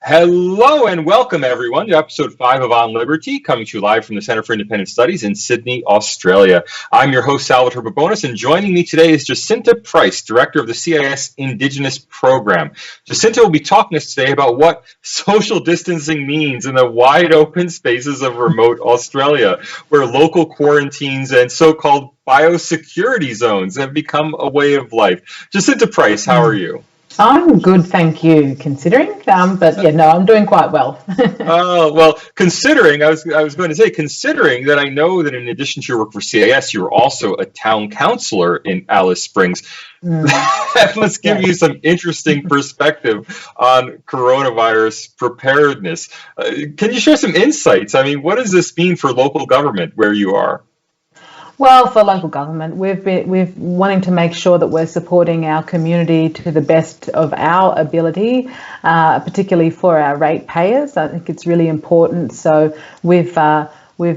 Hello and welcome everyone to episode 5 of On Liberty, coming to you live from the Centre for Independent Studies in Sydney, Australia. I'm your host, Salvatore Babones, and joining me today is Jacinta Price, Director of the CIS Indigenous Program. Jacinta will be talking to us today about what social distancing means in the wide open spaces of remote Australia, where local quarantines and so-called biosecurity zones have become a way of life. Jacinta Price, how are you? I'm good, thank you, considering. But yeah, no, I'm doing quite well. Oh, well, considering, I was going to say, considering that I know that in addition to your work for CIS, you're also a town councillor in Alice Springs. That must give you some interesting perspective on coronavirus preparedness. Can you share some insights? I mean, what does this mean for local government where you are? Well, for local government, we've wanting to make sure that we're supporting our community to the best of our ability, particularly for our ratepayers. I think it's really important. So we've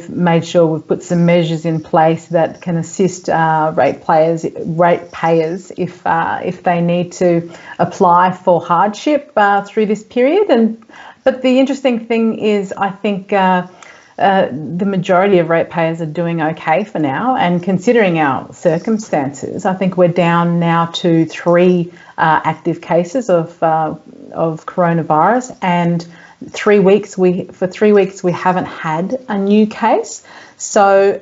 made sure we've put some measures in place that can assist ratepayers if they need to apply for hardship through this period. But the interesting thing is, I think. The majority of ratepayers are doing okay for now, and considering our circumstances, I think we're down now to 3 active cases of coronavirus, and 3 weeks we haven't had a new case. So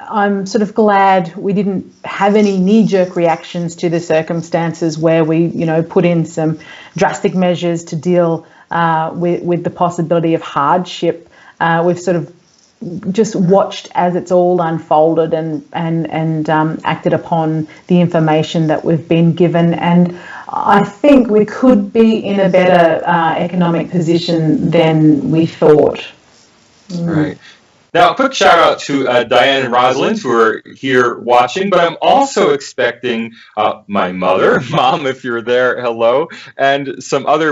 I'm sort of glad we didn't have any knee-jerk reactions to the circumstances where we put in some drastic measures to deal with the possibility of hardship. We've sort of just watched as it's all unfolded and acted upon the information that we've been given. And I think we could be in a better economic position than we thought. Right. Now, a quick shout out to Diane and Rosalind, who are here watching, but I'm also expecting my mother, Mom, if you're there, hello, and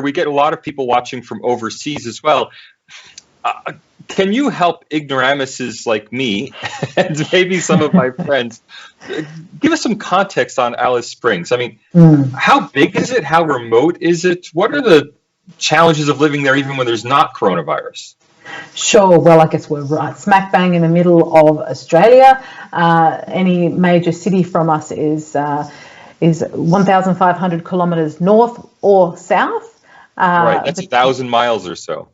we get a lot of people watching from overseas as well. Can you help ignoramuses like me, and maybe some of my friends, give us some context on Alice Springs? I mean, how big is it? How remote is it? What are the challenges of living there even when there's not coronavirus? Sure. Well, I guess we're right smack bang in the middle of Australia. Any major city from us is 1,500 kilometres north or south. Right, that's 1,000 miles or so.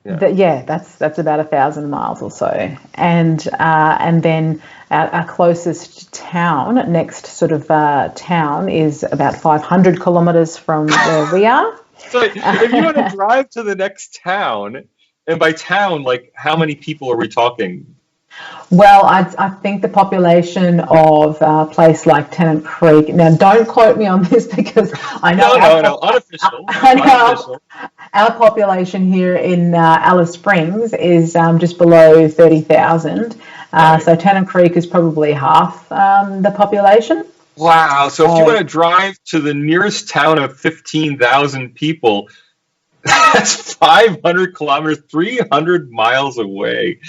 Yeah, that's about 1,000 miles or so. And then our closest town, next sort of town, is about 500 kilometres from where we are. So if you want to drive to the next town. And by town, like, how many people are we talking? Well, I think the population of a place like Tennant Creek. Now, don't quote me on this because I know. No, unofficial. I know our population here in Alice Springs is just below 30,000. So Tennant Creek is probably half the population. Wow. So if you want to drive to the nearest town of 15,000 people, that's 500 kilometers, 300 miles away.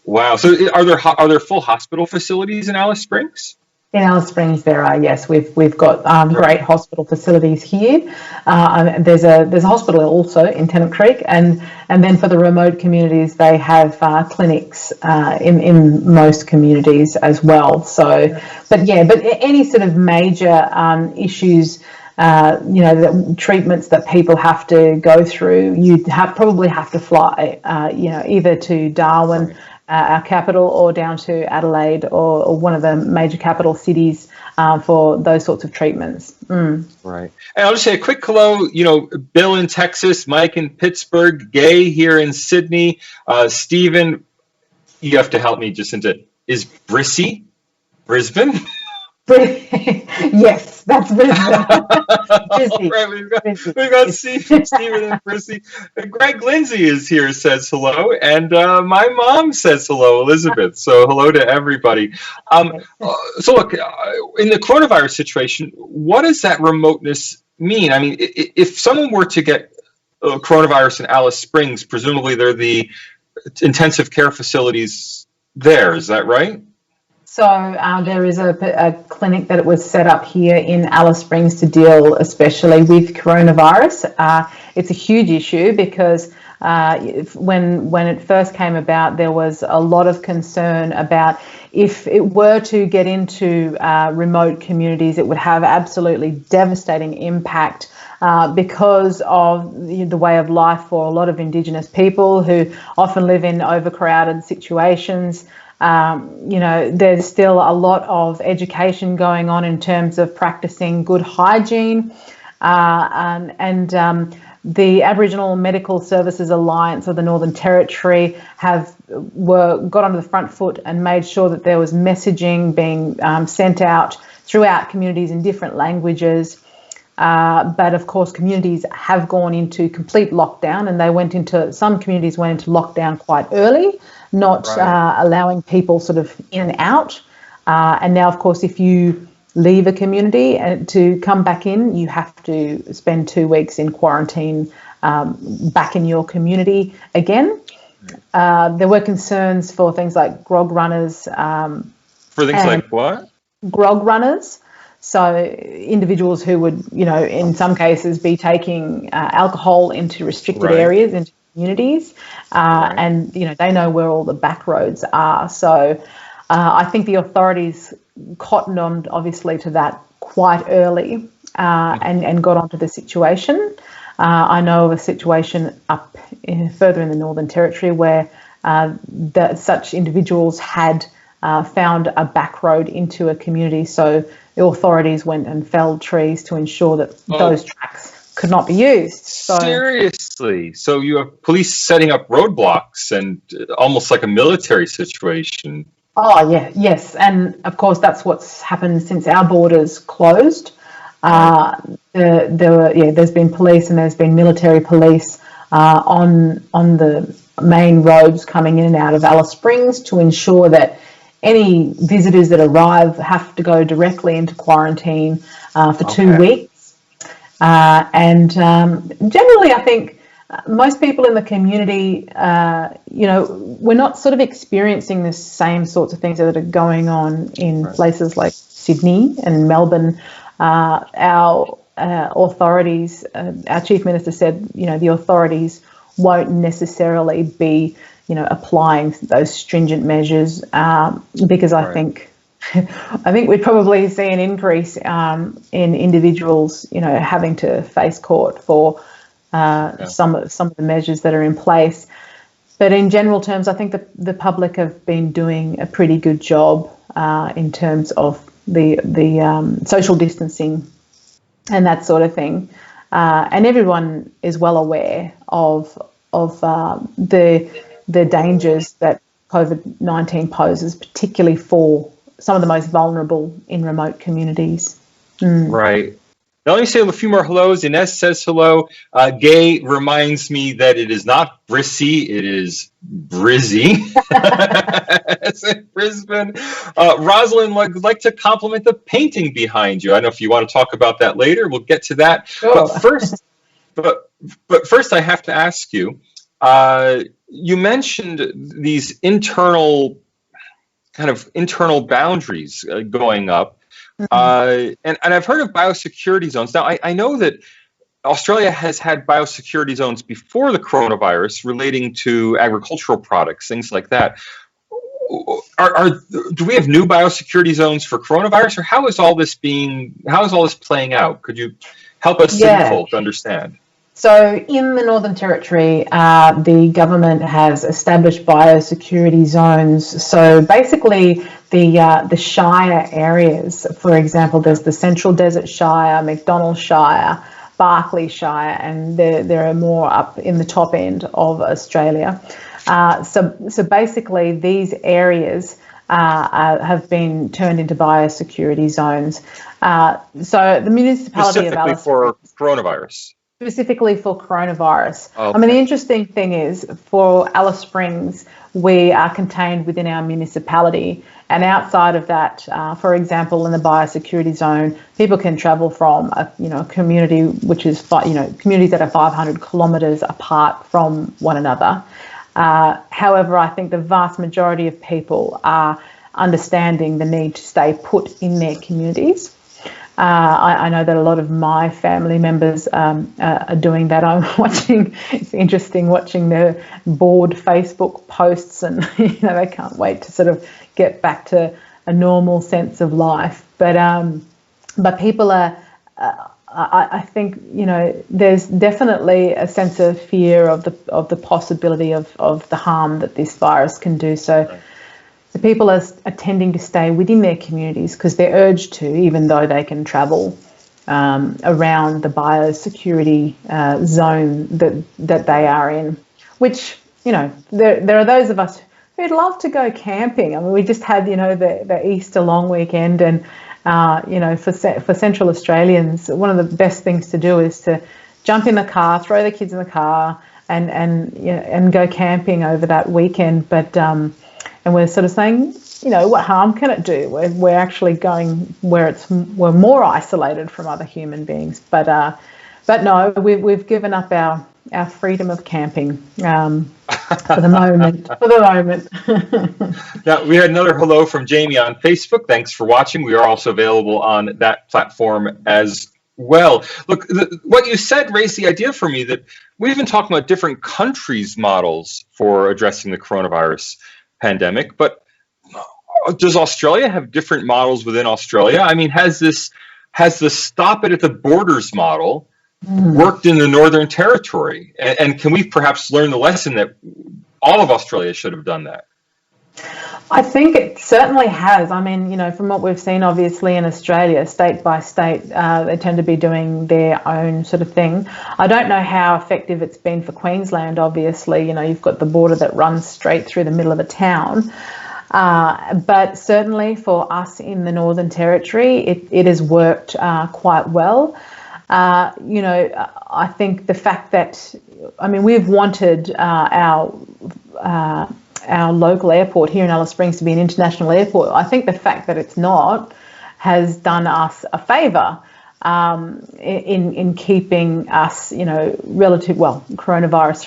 Wow. So are there full hospital facilities in Alice Springs? In Alice Springs, there are, yes. We've got great hospital facilities here. There's a hospital also in Tennant Creek, and then for the remote communities, they have clinics in most communities as well. So, but any sort of major issues. The treatments that people have to go through, you probably have to fly, either to Darwin, our capital, or down to Adelaide or one of the major capital cities for those sorts of treatments. Right. And I'll just say a quick hello, Bill in Texas, Mike in Pittsburgh, Gay here in Sydney, Stephen, you have to help me, Jacinta, is Brisbane? Yes, that's Brisbane. Right, we've got Stephen and Prissy. Greg Lindsay is here, says hello, and my mom says hello, Elizabeth. So hello to everybody. So look, in the coronavirus situation, what does that remoteness mean? I mean, if someone were to get coronavirus in Alice Springs, presumably they're the intensive care facilities there. Is that right? So there is a clinic that was set up here in Alice Springs to deal especially with coronavirus. It's a huge issue because when it first came about, there was a lot of concern about if it were to get into remote communities, it would have absolutely devastating impact because of the way of life for a lot of Indigenous people who often live in overcrowded situations. There's still a lot of education going on in terms of practicing good hygiene, the Aboriginal Medical Services Alliance of the Northern Territory got onto the front foot and made sure that there was messaging being sent out throughout communities in different languages. But of course, communities have gone into complete lockdown, and some communities went into lockdown quite early, not allowing people sort of in and out. And now, of course, if you leave a community and to come back in, you have to spend 2 weeks in quarantine back in your community again. There were concerns for things like grog runners. For things like what? Grog runners. So individuals who would, in some cases be taking alcohol into restricted areas, into communities, and, they know where all the back roads are. So I think the authorities cottoned on, obviously, to that quite early and got onto the situation. I know of a situation up further in the Northern Territory where such individuals had found a back road into a community, so the authorities went and felled trees to ensure that those tracks could not be used. So, seriously? So you have police setting up roadblocks and almost like a military situation. Oh, yeah, yes. And, of course, that's what's happened since our borders closed. There's been police and there's been military police on the main roads coming in and out of Alice Springs to ensure that any visitors that arrive have to go directly into quarantine for 2 weeks. And generally, I think most people in the community, we're not sort of experiencing the same sorts of things that are going on in places like Sydney and Melbourne. Our authorities, our Chief Minister said, the authorities won't necessarily be, applying those stringent measures because I think we'd probably see an increase in individuals, having to face court for some of the measures that are in place. But in general terms, I think the public have been doing a pretty good job in terms of the social distancing and that sort of thing. And everyone is well aware of the dangers that COVID-19 poses, particularly for some of the most vulnerable in remote communities. Right. Now, let me say a few more hellos. Inez says hello. Gay reminds me that it is not Brissy, it is Brizzy. It's in Brisbane. Rosalind would like to compliment the painting behind you. I don't know if you want to talk about that later. We'll get to that. Sure. But first, I have to ask you. You mentioned these internal boundaries going up. And I've heard of biosecurity zones. Now, I know that Australia has had biosecurity zones before the coronavirus relating to agricultural products, things like that. Do we have new biosecurity zones for coronavirus, or how is all this playing out? Could you help us simple to understand? So in the Northern Territory, the government has established biosecurity zones. So basically the Shire areas, for example, there's the Central Desert Shire, McDonald Shire, Barkly Shire, and there are more up in the top end of Australia. So basically these areas have been turned into biosecurity zones. So the municipality of Alice for coronavirus. Specifically for coronavirus. Okay. I mean, the interesting thing is for Alice Springs, we are contained within our municipality, and outside of that, for example, in the biosecurity zone, people can travel from a community which is communities that are 500 kilometres apart from one another. However, I think the vast majority of people are understanding the need to stay put in their communities. I know that a lot of my family members are doing that. I'm watching, it's interesting watching their bored Facebook posts, and they can't wait to sort of get back to a normal sense of life. But people are, I think, there's definitely a sense of fear of the possibility of the harm that this virus can do. So the people are tending to stay within their communities because they're urged to, even though they can travel around the biosecurity zone that they are in. Which, there are those of us who'd love to go camping. I mean, we just had, the Easter long weekend, and for Central Australians, one of the best things to do is to jump in the car, throw the kids in the car, and go camping over that weekend. But and we're sort of saying, what harm can it do? We're actually going where we're more isolated from other human beings. But no, we've given up our freedom of camping for the moment. Now, we had another hello from Jamie on Facebook. Thanks for watching. We are also available on that platform as well. Look, what you said raised the idea for me that we've been talking about different countries' models for addressing the coronavirus pandemic, but does Australia have different models within Australia? I mean, has the stop it at the borders model worked in the Northern Territory? And can we perhaps learn the lesson that all of Australia should have done that? I think it certainly has. I mean, from what we've seen, obviously, in Australia, state by state, they tend to be doing their own sort of thing. I don't know how effective it's been for Queensland, obviously. You've got the border that runs straight through the middle of a town. But certainly for us in the Northern Territory, it has worked quite well. I think the fact that, we've wanted our local airport here in Alice Springs to be an international airport. I think the fact that it's not has done us a favour in keeping us, relatively coronavirus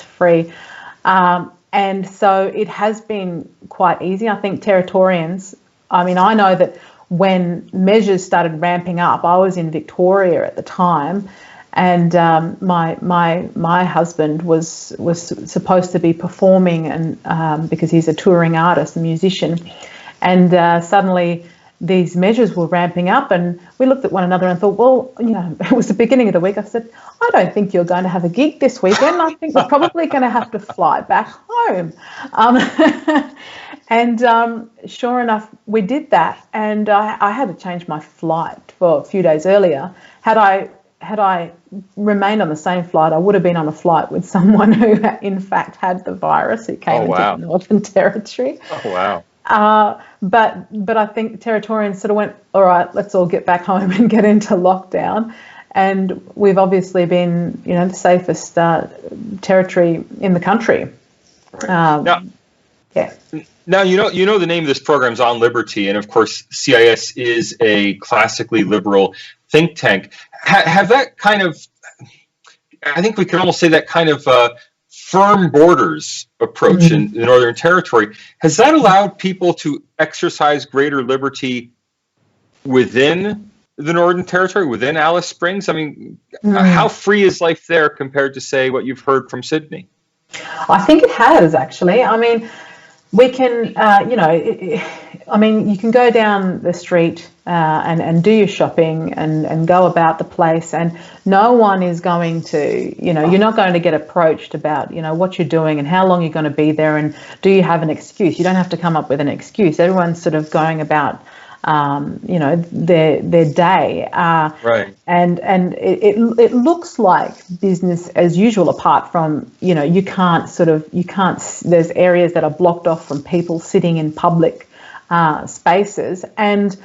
free. And so it has been quite easy. I think Territorians, I know that when measures started ramping up, I was in Victoria at the time, and my husband was supposed to be performing, and because he's a touring artist, a musician, and suddenly these measures were ramping up, and we looked at one another and thought, well, it was the beginning of the week. I said, I don't think you're going to have a gig this weekend. I think we're probably going to have to fly back home. And sure enough, we did that, and I had to change my flight for a few days earlier. Had I remained on the same flight, I would have been on a flight with someone who, in fact, had the virus, who came into the Northern Territory. Oh, wow. But I think Territorians sort of went, all right, let's all get back home and get into lockdown. And we've obviously been, the safest territory in the country. Now, the name of this program is On Liberty, and of course, CIS is a classically liberal think tank. Have that kind of, I think we can almost say that kind of firm borders approach in the Northern Territory, has that allowed people to exercise greater liberty within the Northern Territory, within Alice Springs? How free is life there compared to, say, what you've heard from Sydney? I think it has, actually. We can, you can go down the street and do your shopping and go about the place, and no one is going to, you're not going to get approached about, what you're doing and how long you're going to be there, and do you have an excuse? You don't have to come up with an excuse. Everyone's sort of going about, their day. Right. And it looks like business as usual, apart from, you can't, there's areas that are blocked off from people sitting in public spaces. And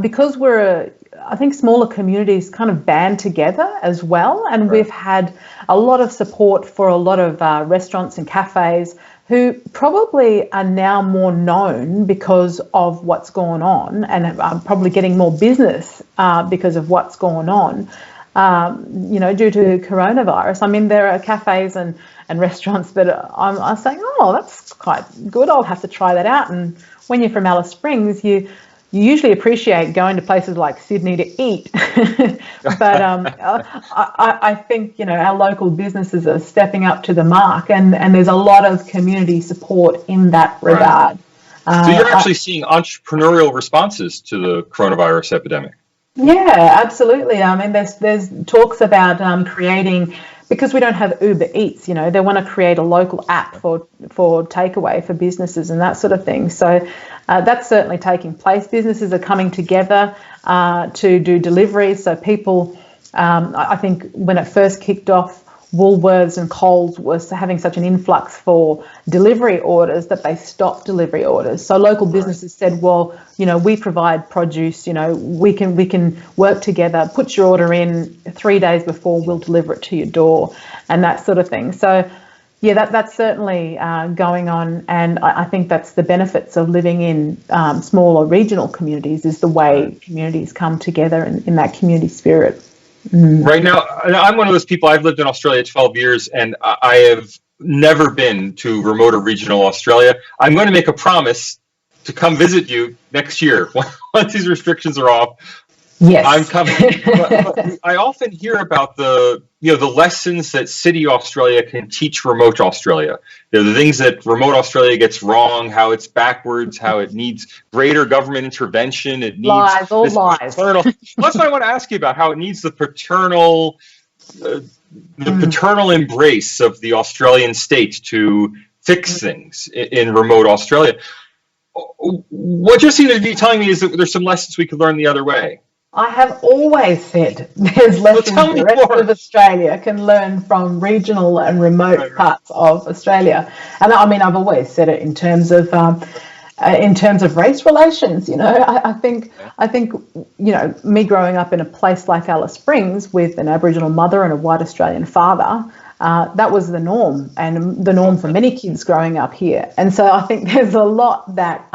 because I think smaller communities kind of band together as well. And we've had a lot of support for a lot of restaurants and cafes who probably are now more known because of what's going on, and are probably getting more business because of what's going on. due to coronavirus. I mean, there are cafes and restaurants that I'm saying, oh, that's quite good. I'll have to try that out. And when you're from Alice Springs, you usually appreciate going to places like Sydney to eat. But I think, our local businesses are stepping up to the mark, and there's a lot of community support in that regard. Right. So you're actually seeing entrepreneurial responses to the coronavirus epidemic. Yeah, absolutely. I mean, there's talks about creating, because we don't have Uber Eats, they want to create a local app for takeaway for businesses and that sort of thing. So that's certainly taking place. Businesses are coming together to do deliveries. So people, I think when it first kicked off, Woolworths and Coles was having such an influx for delivery orders that they stopped delivery orders. So local businesses said, well, we provide produce, we can work together, put your order in 3 days before, we'll deliver it to your door, and that sort of thing. So yeah, that's certainly going on, and I think that's the benefits of living in smaller regional communities, is the way communities come together in that community spirit. Right now, I'm one of those people. I've lived in Australia 12 years, and I have never been to remote or regional Australia. I'm going to make a promise to come visit you next year once these restrictions are off. Yes, I'm coming. But I often hear about the lessons that city Australia can teach remote Australia. The things that remote Australia gets wrong, how it's backwards, how it needs greater government intervention. It needs lies. That's what I want to ask you about. How it needs the paternal embrace of the Australian state to fix things in remote Australia. What you seem to be telling me is that there's some lessons we could learn the other way. I have always said there's lessons the rest of Australia can learn from regional and remote parts of Australia. And I mean, I've always said it in terms of race relations. I think me growing up in a place like Alice Springs with an Aboriginal mother and a white Australian father, that was the norm, and the norm for many kids growing up here. And so I think there's a lot that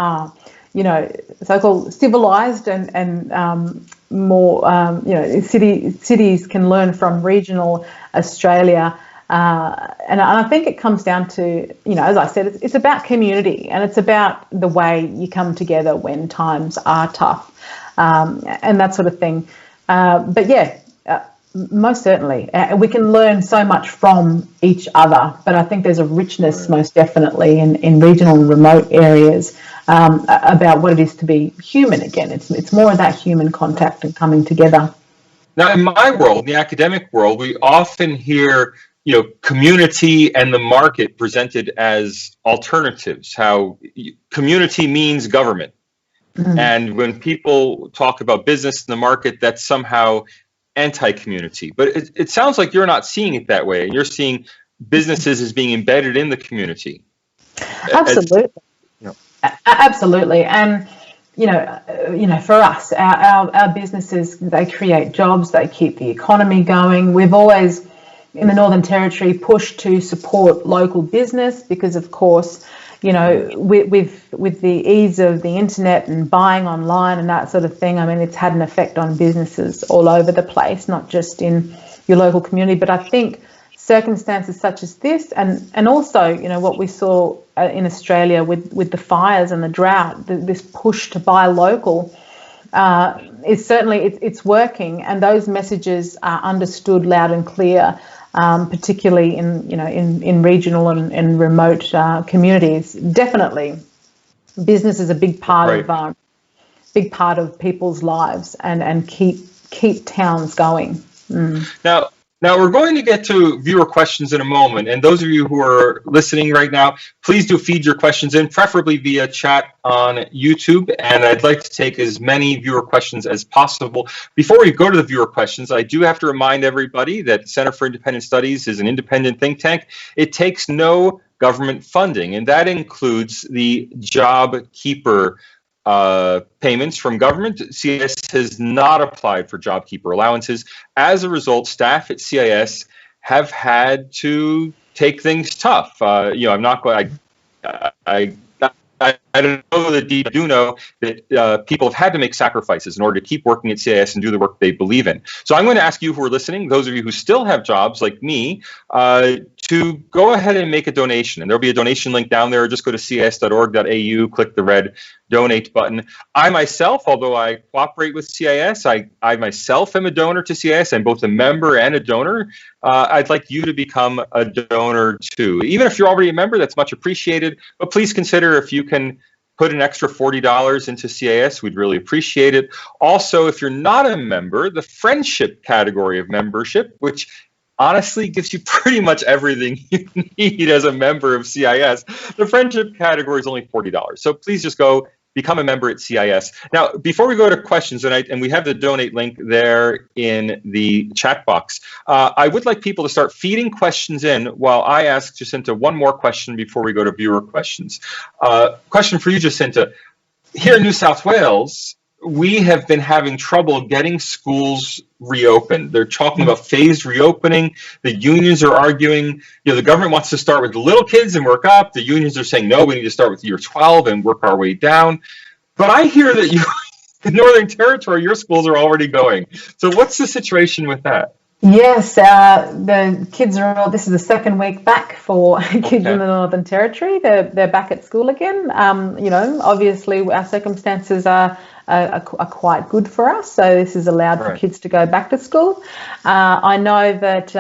so-called civilized and more, cities can learn from regional Australia. And I think it comes down to, as I said, it's about community, and it's about the way you come together when times are tough, and that sort of thing. But yeah, most certainly, we can learn so much from each other, but I think there's a richness most definitely in regional and remote areas about what it is to be human again. It's more of that human contact and coming together. Now, in my world, in the academic world, we often hear, community and the market presented as alternatives, how community means government. Mm-hmm. And when people talk about business in the market, that's somehow anti-community. But it sounds like you're not seeing it that way. You're seeing businesses as being embedded in the community. Absolutely. Absolutely. And, for us, our businesses, they create jobs, they keep the economy going. We've always, in the Northern Territory, pushed to support local business because, of course, with the ease of the internet and buying online and that sort of thing, I mean, it's had an effect on businesses all over the place, not just in your local community. But I think circumstances such as this, and also, what we saw in Australia with the fires and the drought, this push to buy local, is certainly it's working, and those messages are understood loud and clear. Particularly in regional and remote communities. Definitely, business is a big part of people's lives and keep towns going. Now we're going to get to viewer questions in a moment, and those of you who are listening right now, please do feed your questions in, preferably via chat on YouTube, and I'd like to take as many viewer questions as possible. Before we go to the viewer questions, I do have to remind everybody that Center for Independent Studies is an independent think tank. It takes no government funding, and that includes the job keeper payments from government. CIS has not applied for JobKeeper allowances. As a result, staff at CIS have had to take things tough. I'm not going. I I know that you do know that people have had to make sacrifices in order to keep working at CIS and do the work they believe in. So I'm going to ask you who are listening, those of you who still have jobs like me, to go ahead and make a donation. And there'll be a donation link down there. Just go to cis.org.au, click the red donate button. I myself, although I cooperate with CIS, I myself am a donor to CIS. I'm both a member and a donor. I'd like you to become a donor too. Even if you're already a member, that's much appreciated. But please consider if you can put an extra $40 into CIS, we'd really appreciate it. Also, if you're not a member, the friendship category of membership, which honestly gives you pretty much everything you need as a member of CIS, the friendship category is only $40. So please just go become a member at CIS. Now, before we go to questions, and we have the donate link there in the chat box, I would like people to start feeding questions in while I ask Jacinta one more question before we go to viewer questions. Question for you, Jacinta. Here in New South Wales, we have been having trouble getting schools reopened. They're talking about phased reopening. The unions are arguing, the government wants to start with the little kids and work up. The unions are saying, no, we need to start with year 12 and work our way down. But I hear that you, in Northern Territory, your schools are already going. So what's the situation with that? Yes, the kids are all, this is the second week back for kids in the Northern Territory. They're back at school again. Obviously our circumstances are quite good for us, so this has allowed for kids to go back to school. I know that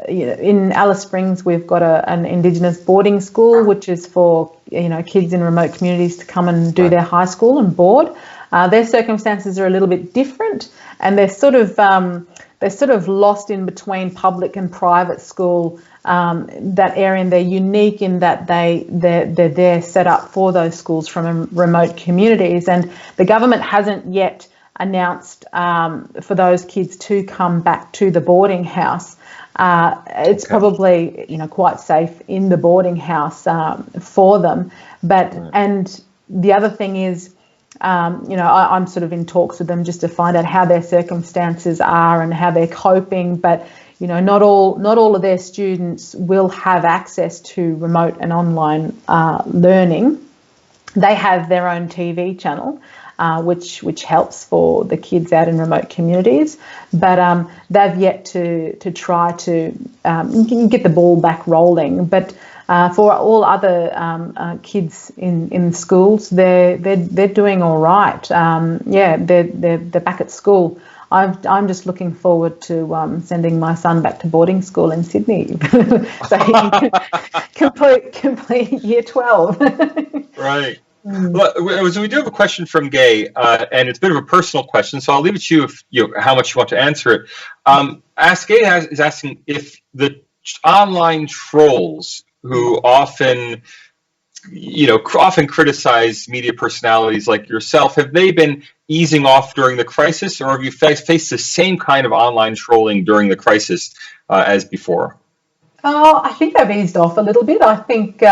in Alice Springs we've got an Indigenous boarding school, which is for kids in remote communities to come and do their high school and board. Their circumstances are a little bit different, and they're sort of lost in between public and private school. That area, and they're unique in that they're there set up for those schools from remote communities, and the government hasn't yet announced for those kids to come back to the boarding house. It's probably quite safe in the boarding house for them, but and the other thing is I'm sort of in talks with them just to find out how their circumstances are and how they're coping, but not all of their students will have access to remote and online learning. They have their own TV channel, which helps for the kids out in remote communities, but they've yet to try to get the ball back rolling. But for all other kids in schools, they're doing all right. They're back at school. I'm just looking forward to sending my son back to boarding school in Sydney so he can complete year 12. Right. Well, so we do have a question from Gay, and it's a bit of a personal question, so I'll leave it to you if how much you want to answer it. Ask Gay is asking if the online trolls who often criticize media personalities like yourself, have they been easing off during the crisis, or have you faced the same kind of online trolling during the crisis as before? I think they've eased off a little bit. I think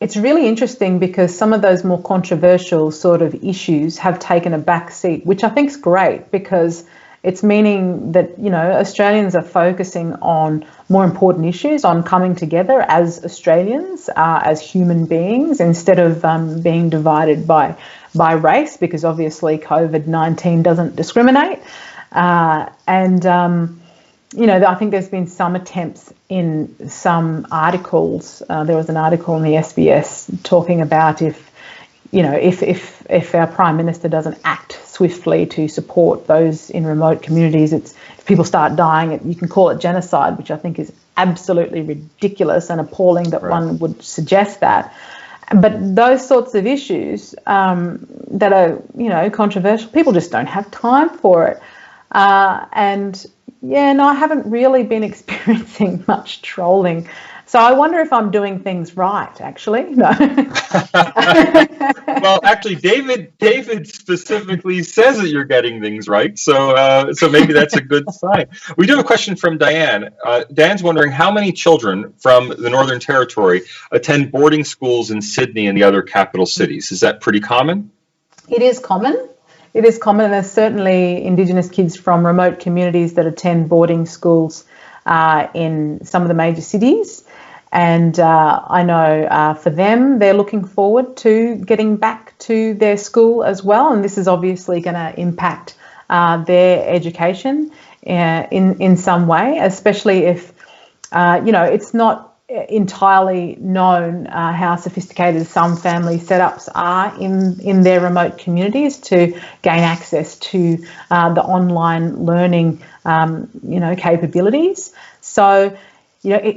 it's really interesting because some of those more controversial sort of issues have taken a back seat, which I think is great because it's meaning that, Australians are focusing on more important issues, on coming together as Australians, as human beings, instead of being divided by race, because obviously COVID-19 doesn't discriminate. I think there's been some attempts in some articles. There was an article in the SBS talking about if our Prime Minister doesn't act swiftly to support those in remote communities, if people start dying, you can call it genocide, which I think is absolutely ridiculous and appalling that one would suggest that. But those sorts of issues that are, controversial, people just don't have time for it. I haven't really been experiencing much trolling. So I wonder if I'm doing things right, actually. No. Well, actually, David specifically says that you're getting things right. So maybe that's a good sign. We do have a question from Diane. Diane's wondering how many children from the Northern Territory attend boarding schools in Sydney and the other capital cities. Is that pretty common? It is common. It is common. There's certainly Indigenous kids from remote communities that attend boarding schools in some of the major cities. And I know for them, they're looking forward to getting back to their school as well. And this is obviously going to impact their education in some way, especially if, it's not entirely known how sophisticated some family setups are in their remote communities to gain access to the online learning, capabilities. So,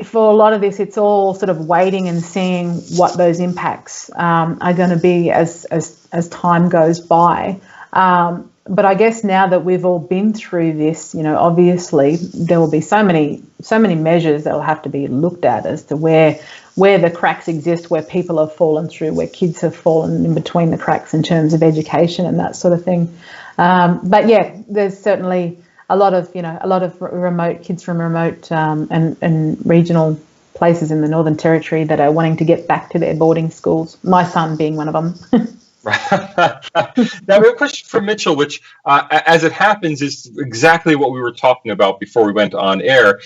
for a lot of this, it's all sort of waiting and seeing what those impacts are going to be as time goes by. But I guess now that we've all been through this, obviously there will be so many measures that will have to be looked at as to where the cracks exist, where people have fallen through, where kids have fallen in between the cracks in terms of education and that sort of thing. But yeah, there's certainly a lot of remote kids from remote and regional places in the Northern Territory that are wanting to get back to their boarding schools. My son being one of them. Now we have a question from Mitchell, which, as it happens, is exactly what we were talking about before we went on air.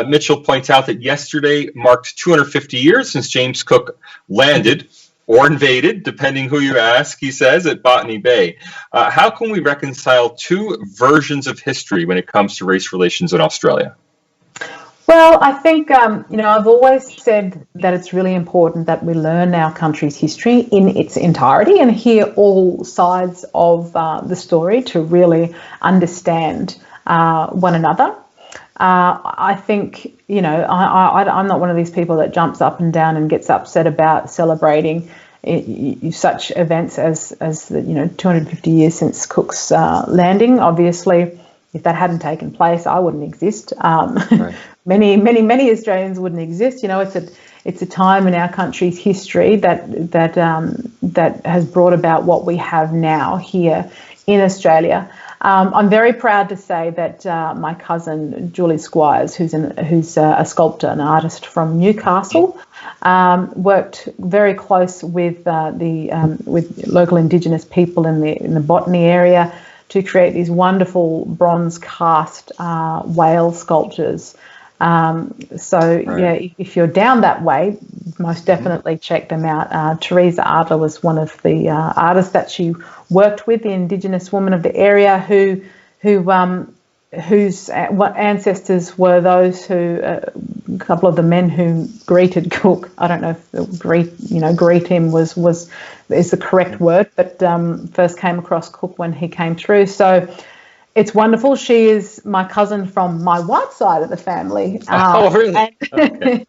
Mitchell points out that yesterday marked 250 years since James Cook landed or invaded, depending who you ask, he says, at Botany Bay. How can we reconcile two versions of history when it comes to race relations in Australia? Well, I think, I've always said that it's really important that we learn our country's history in its entirety and hear all sides of the story to really understand one another. I think, I'm not one of these people that jumps up and down and gets upset about celebrating such events as the 250 years since Cook's landing. Obviously, if that hadn't taken place, I wouldn't exist. Right. Many Australians wouldn't exist. It's a time in our country's history that has brought about what we have now here in Australia. I'm very proud to say that my cousin Julie Squires, who's a sculptor, an artist from Newcastle, worked very close with with local Indigenous people in the Botany area to create these wonderful bronze cast whale sculptures. If you're down that way, most definitely check them out. Teresa Adler was one of the artists that she worked with, the Indigenous woman of the area whose ancestors were those who, a couple of the men who greeted Cook. I don't know if greet him is the correct word, but first came across Cook when he came through. So it's wonderful. She is my cousin from my white side of the family. Oh, really? Okay.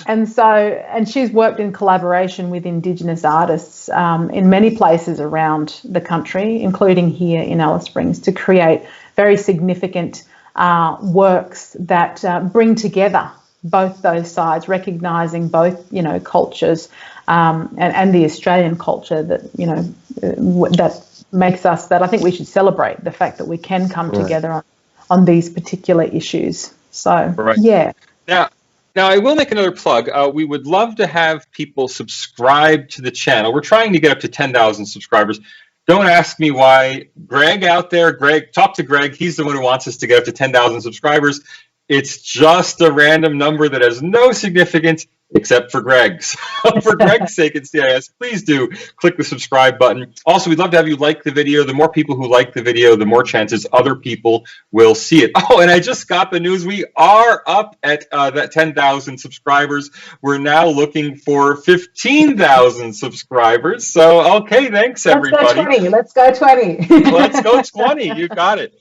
And she's worked in collaboration with Indigenous artists in many places around the country, including here in Alice Springs, to create very significant works that bring together both those sides, recognising both, cultures and the Australian culture that makes us, that I think we should celebrate the fact that we can come together on these particular issues. So, yeah. Now I will make another plug. We would love to have people subscribe to the channel. We're trying to get up to 10,000 subscribers. Don't ask me why. Greg out there, talk to Greg. He's the one who wants us to get up to 10,000 subscribers. It's just a random number that has no significance except for Greg's. For Greg's sake at CIS, please do click the subscribe button. Also, we'd love to have you like the video. The more people who like the video, the more chances other people will see it. Oh, and I just got the news. We are up at that 10,000 subscribers. We're now looking for 15,000 subscribers. So, okay, thanks, everybody. Let's go 20. Let's go 20. You got it.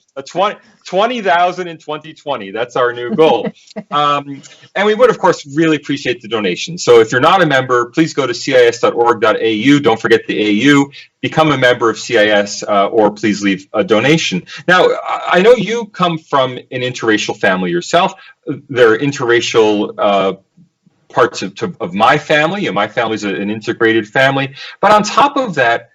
20,000 in 2020. That's our new goal. And we would, of course, really appreciate the donation. So if you're not a member, please go to cis.org.au. Don't forget the AU. Become a member of CIS or please leave a donation. Now, I know you come from an interracial family yourself. There are interracial parts of my family, and my family's an integrated family. But on top of that,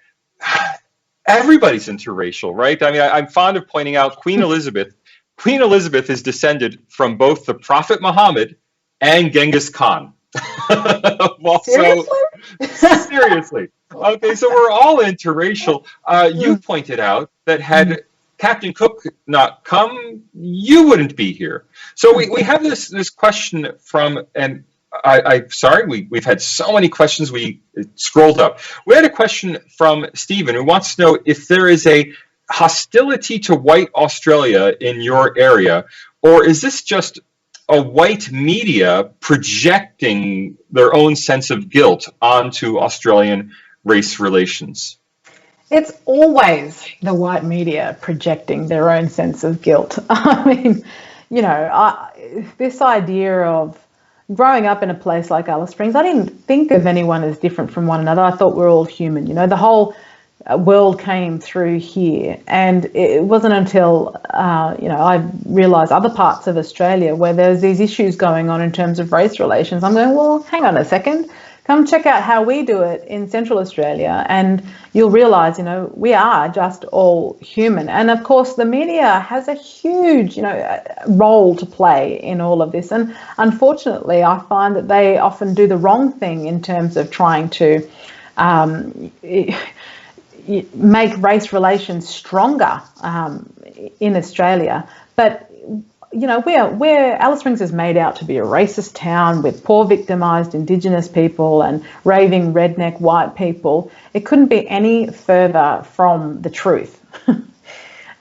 everybody's interracial, right? I mean, I'm fond of pointing out Queen Elizabeth. Queen Elizabeth is descended from both the Prophet Muhammad and Genghis Khan. Seriously. Okay, so we're all interracial. You pointed out that had Captain Cook not come, you wouldn't be here. So we have this question from sorry, we've had so many questions. We scrolled up. We had a question from Stephen who wants to know if there is a hostility to white Australia in your area, or is this just a white media projecting their own sense of guilt onto Australian race relations? It's always the white media projecting their own sense of guilt. I mean, this idea of growing up in a place like Alice Springs, I didn't think of anyone as different from one another. I thought we're all human. The whole world came through here, and it wasn't until I realised other parts of Australia where there's these issues going on in terms of race relations. I'm going, well, hang on a second. Come check out how we do it in Central Australia, and you'll realise, we are just all human. And of course, the media has a huge, role to play in all of this. And unfortunately, I find that they often do the wrong thing in terms of trying to make race relations stronger in Australia. But where Alice Springs is made out to be a racist town with poor victimised Indigenous people and raving redneck white people, it couldn't be any further from the truth.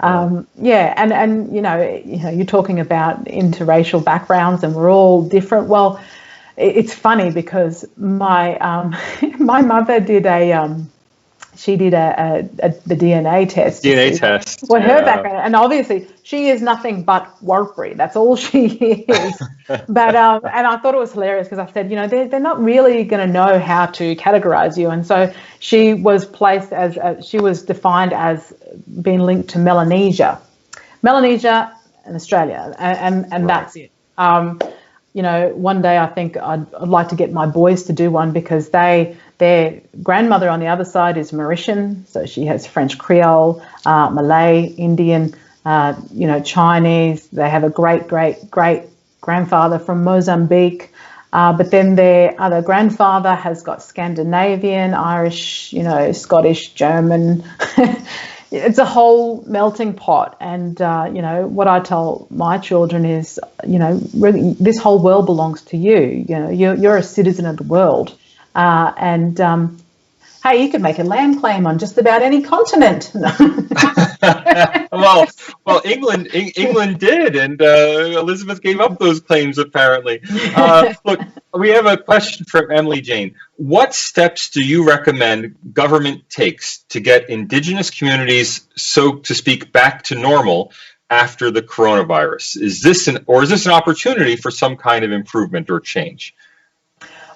And you're talking about interracial backgrounds and we're all different. Well, it's funny because my my mother did the DNA test. DNA test. What her background, and obviously she is nothing but Warlpiri. That's all she is. But and I thought it was hilarious because I said, they're not really going to know how to categorize you, and so she was placed as she was defined as being linked to Melanesia and Australia, and right. That's it. One day I think I'd like to get my boys to do one because their grandmother on the other side is Mauritian, so she has French Creole, Malay, Indian, Chinese. They have a great grandfather from Mozambique, but then their other grandfather has got Scandinavian, Irish, Scottish, German. It's a whole melting pot, and what I tell my children is, really, this whole world belongs to you. You're a citizen of the world. Hey, you could make a land claim on just about any continent. well, England did, and Elizabeth gave up those claims apparently. Look, we have a question from Emily Jane. What steps do you recommend government takes to get Indigenous communities, so to speak, back to normal after the coronavirus? Is this an opportunity for some kind of improvement or change?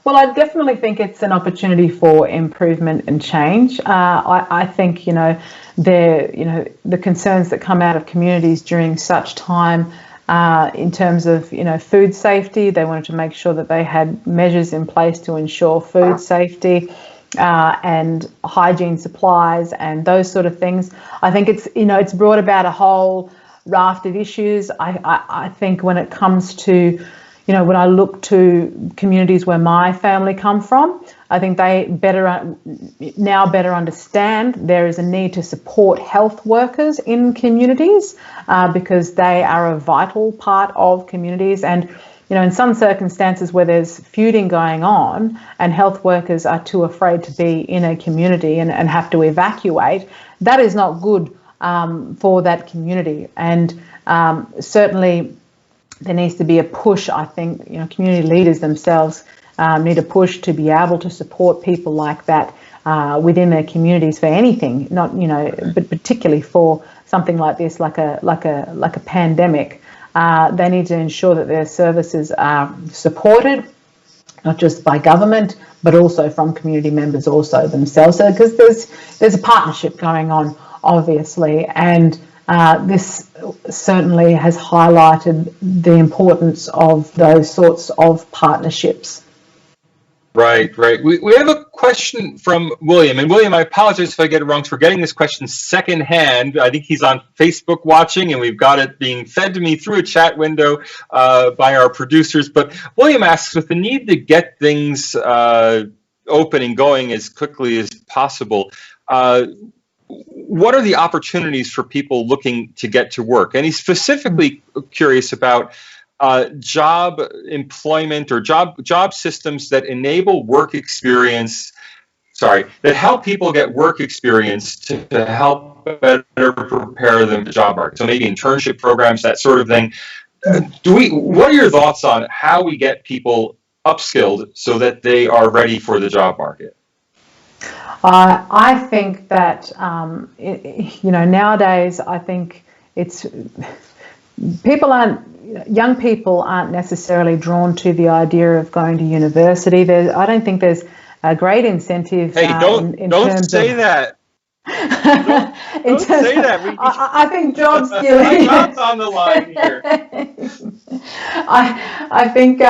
Well, I definitely think it's an opportunity for improvement and change. I think, the concerns that come out of communities during such time in terms of, food safety, they wanted to make sure that they had measures in place to ensure food safety and hygiene supplies and those sort of things. I think it's brought about a whole raft of issues. I think when it comes to when I look to communities where my family come from, I think they better understand there is a need to support health workers in communities because they are a vital part of communities. And, in some circumstances where there's feuding going on and health workers are too afraid to be in a community and have to evacuate, that is not good for that community. And certainly, there needs to be a push. I think community leaders themselves need a push to be able to support people like that within their communities for anything, not but particularly for something like this, like a pandemic. They need to ensure that their services are supported, not just by government, but also from community members also themselves. So because there's a partnership going on, obviously, and this certainly has highlighted the importance of those sorts of partnerships. Right. We have a question from William. And William, I apologize if I get it wrong. We're getting this question secondhand. I think he's on Facebook watching, and we've got it being fed to me through a chat window by our producers. But William asks, with the need to get things open and going as quickly as possible, what are the opportunities for people looking to get to work? And he's specifically curious about job employment or job systems that enable work experience. That help people get work experience to help better prepare them for the job market. So maybe internship programs, that sort of thing. What are your thoughts on how we get people upskilled so that they are ready for the job market? I think that, nowadays, I think young people aren't necessarily drawn to the idea of going to university. I don't think there's a great incentive. Hey, don't say that. Don't say that. I think job skilling. Job's on the line here. I think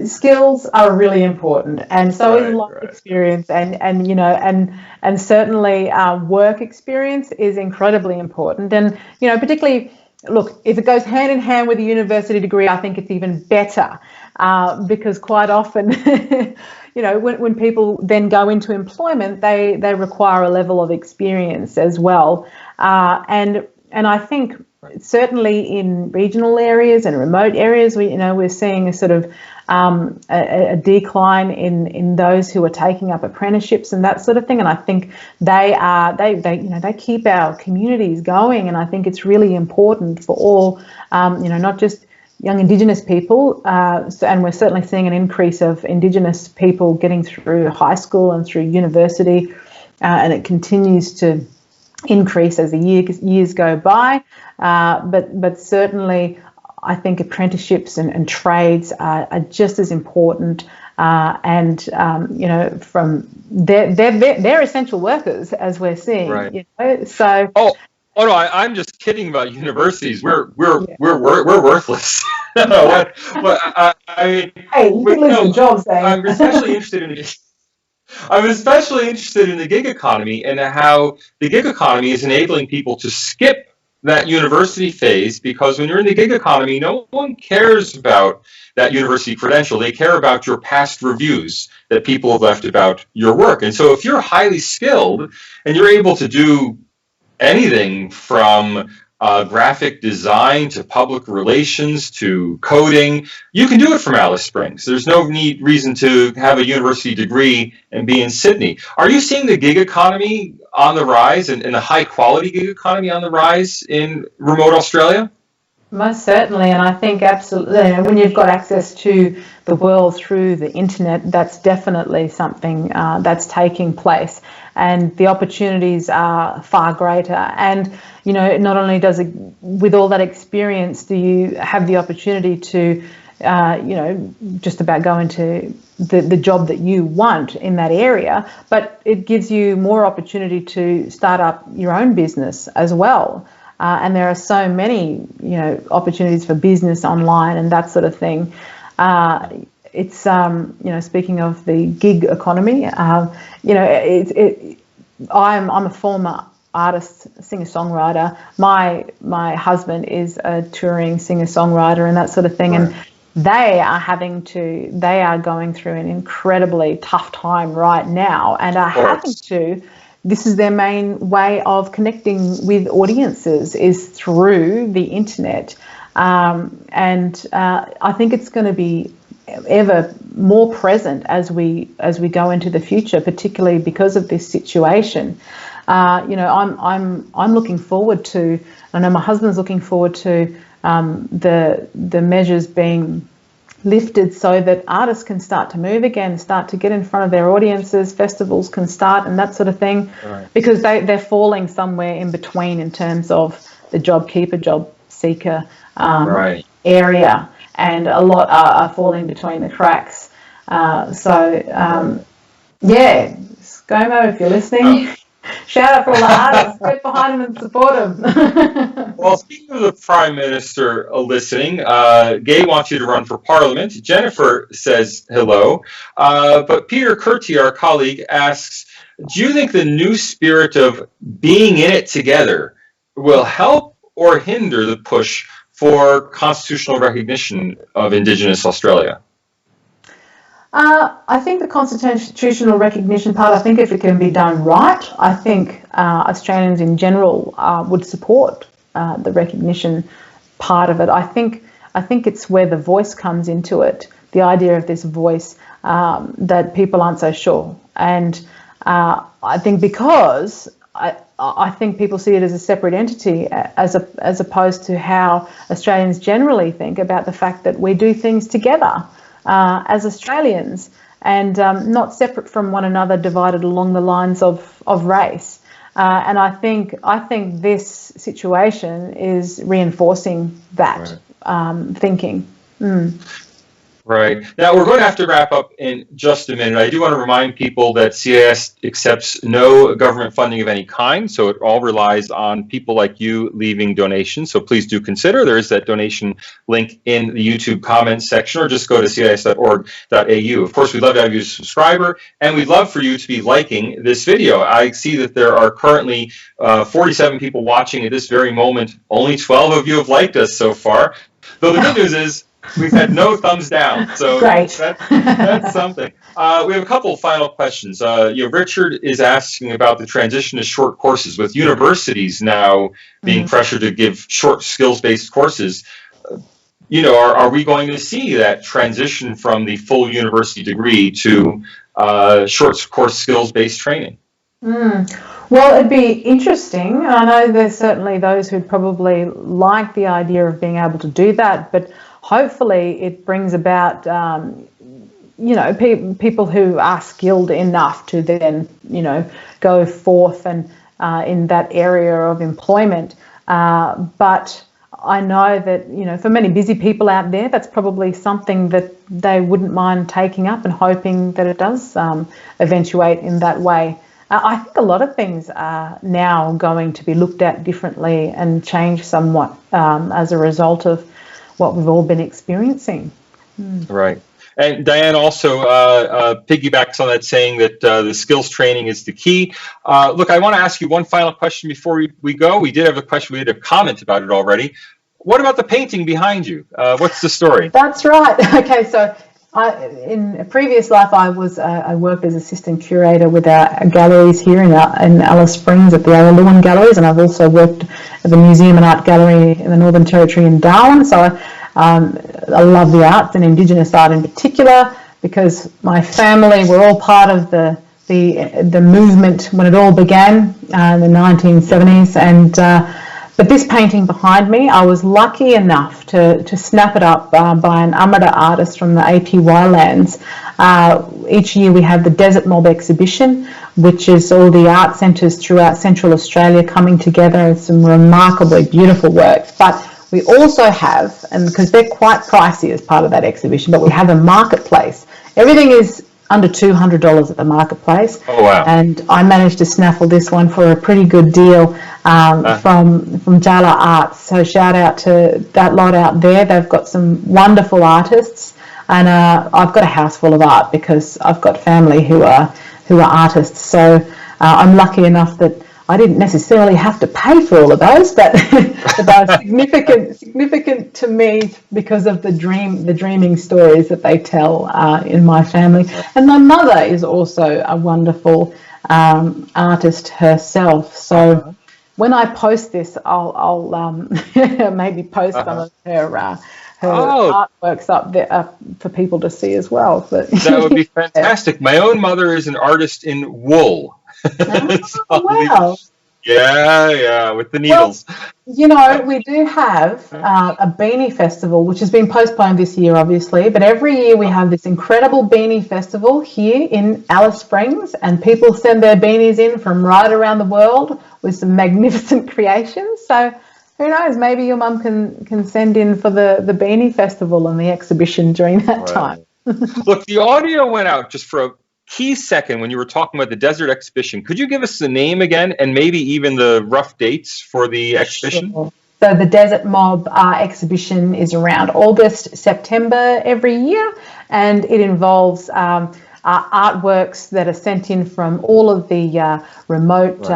skills are really important, and so is life experience, and certainly work experience is incredibly important, and particularly. Look, if it goes hand in hand with a university degree, I think it's even better because quite often, when people then go into employment, they require a level of experience as well. And I think certainly in regional areas and remote areas, we're seeing a sort of a decline in those who are taking up apprenticeships and that sort of thing. And I think they keep our communities going. And I think it's really important for all, not just young Indigenous people, and we're certainly seeing an increase of Indigenous people getting through high school and through university, and it continues to increase as the years go by. But certainly, I think apprenticeships and trades are just as important, and from they're essential workers as we're seeing. Right. So. Oh no, I'm just kidding about universities. We're worthless. I mean, hey, you can lose your jobs, eh? I'm especially interested in the gig economy and how the gig economy is enabling people to skip that university phase, because when you're in the gig economy, no one cares about that university credential. They care about your past reviews that people have left about your work. And so if you're highly skilled and you're able to do anything from graphic design to public relations to coding, you can do it from Alice Springs. There's no reason to have a university degree and be in Sydney. Are you seeing the gig economy on the rise and the high quality gig economy on the rise in remote Australia? Most certainly, and I think absolutely, when you've got access to the world through the internet, that's definitely something that's taking place, and the opportunities are far greater. And not only does it, with all that experience, do you have the opportunity to, just about go into the job that you want in that area, but it gives you more opportunity to start up your own business as well. And there are so many, opportunities for business online and that sort of thing. It's, speaking of the gig economy, I'm a former artist, singer-songwriter. My husband is a touring singer-songwriter and that sort of thing. Right. And they are going through an incredibly tough time right now and are having to. This is their main way of connecting with audiences is through the internet. And I think it's going to be ever more present as we go into the future, particularly because of this situation. I'm looking forward to, I know my husband's looking forward to the measures being lifted so that artists can start to move again, start to get in front of their audiences, festivals can start and that sort of thing, right. Because they're falling somewhere in between in terms of the job keeper, job seeker right. area, and a lot are falling between the cracks. ScoMo, if you're listening, shout out for all the artists, get behind them and support them. Well, speaking of the Prime Minister listening, Gay wants you to run for Parliament. Jennifer says hello. But Peter Curti, our colleague, asks, do you think the new spirit of being in it together will help or hinder the push for constitutional recognition of Indigenous Australia? I think the constitutional recognition part, I think if it can be done right, I think Australians in general would support the recognition part of it. I think I think it's where the voice comes into it, the idea of this voice, that people aren't so sure. And I think because I think people see it as a separate entity, as opposed to how Australians generally think about the fact that we do things together as Australians, and not separate from one another, divided along the lines of race. And I think this situation is reinforcing that thinking. Right. Now, we're going to have to wrap up in just a minute. I do want to remind people that CIS accepts no government funding of any kind, so it all relies on people like you leaving donations. So please do consider. There is that donation link in the YouTube comments section, or just go to cis.org.au. Of course, we'd love to have you as a subscriber, and we'd love for you to be liking this video. I see that there are currently 47 people watching at this very moment. Only 12 of you have liked us so far. Though the good news is, we've had no thumbs down, so that's something. We have a couple of final questions. Richard is asking about the transition to short courses. With universities now being pressured to give short skills-based courses, are we going to see that transition from the full university degree to short course skills-based training? Well, it'd be interesting. I know there's certainly those who'd probably like the idea of being able to do that, but hopefully it brings about, people who are skilled enough to then, go forth and in that area of employment. But I know that, for many busy people out there, that's probably something that they wouldn't mind taking up and hoping that it does eventuate in that way. I think a lot of things are now going to be looked at differently and change somewhat as a result of what we've all been experiencing. Right. And Diane also piggybacks on that, saying that the skills training is the key. Look, I want to ask you one final question before we go. We did have a question. We had a comment about it already. What about the painting behind you? What's the story? That's right. Okay, so in a previous life, I worked as assistant curator with our galleries here in Alice Springs at the Lewin Galleries, and I've also worked at the Museum and Art Gallery in the Northern Territory in Darwin. So I love the arts and Indigenous art in particular, because my family were all part of the movement when it all began in the 1970s, and but this painting behind me, I was lucky enough to snap it up by an Amrita artist from the APY lands. Each year we have the Desert Mob exhibition, which is all the art centres throughout Central Australia coming together. It's some remarkably beautiful work. But we also have, and because they're quite pricey as part of that exhibition, but we have a marketplace. Everything is under $200 at the marketplace. Oh, wow. And I managed to snaffle this one for a pretty good deal from Jala Arts. So shout out to that lot out there. They've got some wonderful artists, and I've got a house full of art because I've got family who are artists. So I'm lucky enough that I didn't necessarily have to pay for all of those, but they're significant to me because of the dreaming stories that they tell in my family. And my mother is also a wonderful artist herself. So when I post this, I'll maybe post some of her artworks up there for people to see as well. But that would be fantastic. My own mother is an artist in wool. Wow. Yeah, with the needles. Well, we do have a beanie festival, which has been postponed this year, obviously, but every year we have this incredible beanie festival here in Alice Springs, and people send their beanies in from right around the world with some magnificent creations. So who knows, maybe your mum can send in for the beanie festival and the exhibition during that time. Look, the audio went out just for a key second when you were talking about the desert exhibition. Could you give us the name again and maybe even the rough dates for the exhibition? Sure. So the Desert Mob exhibition is around August, September every year, and it involves artworks that are sent in from all of the remote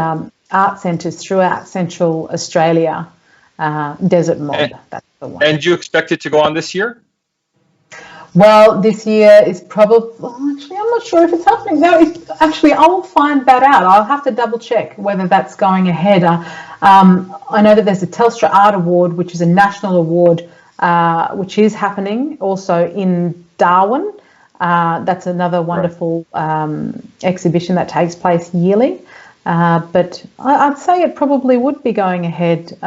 art centres throughout Central Australia. Desert Mob, that's the one. And do you expect it to go on this year? Well, this year is probably, actually, I'm not sure if it's happening. No, actually, I'll find that out. I'll have to double check whether that's going ahead. I know that there's a Telstra Art Award, which is a national award which is happening also in Darwin. That's another wonderful exhibition that takes place yearly. But I'd say it probably would be going ahead,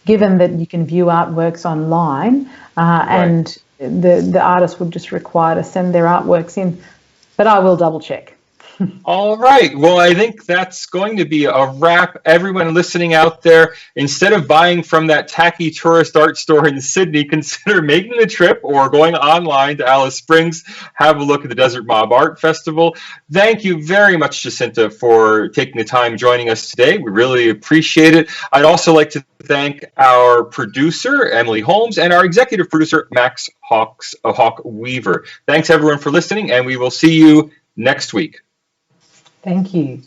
given that you can view artworks online, and the artist would just require to send their artworks in. But I will double check. All right. Well, I think that's going to be a wrap. Everyone listening out there, instead of buying from that tacky tourist art store in Sydney, consider making the trip or going online to Alice Springs. Have a look at the Desert Mob Art Festival. Thank you very much, Jacinta, for taking the time joining us today. We really appreciate it. I'd also like to thank our producer, Emily Holmes, and our executive producer, Max Hawk Weaver. Thanks, everyone, for listening, and we will see you next week. Thank you.